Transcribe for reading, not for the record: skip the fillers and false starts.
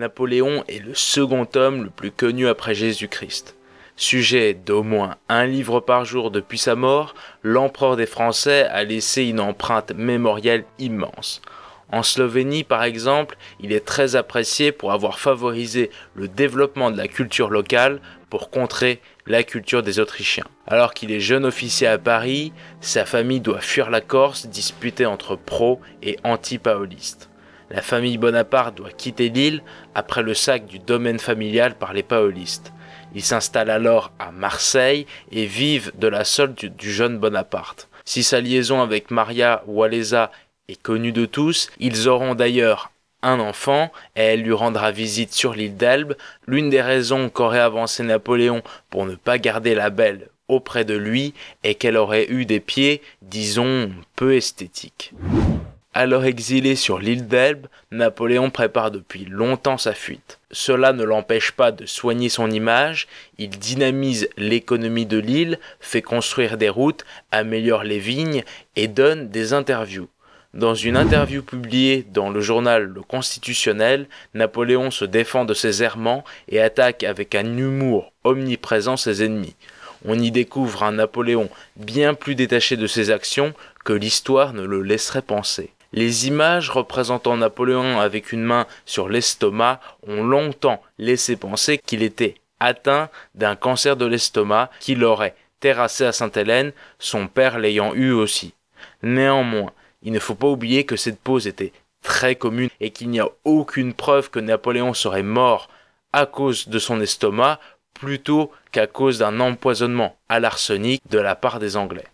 Napoléon est le second homme le plus connu après Jésus-Christ. Sujet d'au moins un livre par jour depuis sa mort, l'empereur des Français a laissé une empreinte mémorielle immense. En Slovénie, par exemple, il est très apprécié pour avoir favorisé le développement de la culture locale pour contrer la culture des Autrichiens. Alors qu'il est jeune officier à Paris, sa famille doit fuir la Corse, disputée entre pro- et anti-paolistes. La famille Bonaparte doit quitter l'île après le sac du domaine familial par les paolistes. Ils s'installent alors à Marseille et vivent de la solde du jeune Bonaparte. Si sa liaison avec Maria Walesa est connue de tous, ils auront d'ailleurs un enfant et elle lui rendra visite sur l'île d'Elbe. L'une des raisons qu'aurait avancé Napoléon pour ne pas garder la belle auprès de lui est qu'elle aurait eu des pieds, disons, peu esthétiques. Alors exilé sur l'île d'Elbe, Napoléon prépare depuis longtemps sa fuite. Cela ne l'empêche pas de soigner son image, il dynamise l'économie de l'île, fait construire des routes, améliore les vignes et donne des interviews. Dans une interview publiée dans le journal Le Constitutionnel, Napoléon se défend de ses errements et attaque avec un humour omniprésent ses ennemis. On y découvre un Napoléon bien plus détaché de ses actions que l'histoire ne le laisserait penser. Les images représentant Napoléon avec une main sur l'estomac ont longtemps laissé penser qu'il était atteint d'un cancer de l'estomac qui l'aurait terrassé à Sainte-Hélène, son père l'ayant eu aussi. Néanmoins, il ne faut pas oublier que cette pose était très commune et qu'il n'y a aucune preuve que Napoléon serait mort à cause de son estomac plutôt qu'à cause d'un empoisonnement à l'arsenic de la part des Anglais.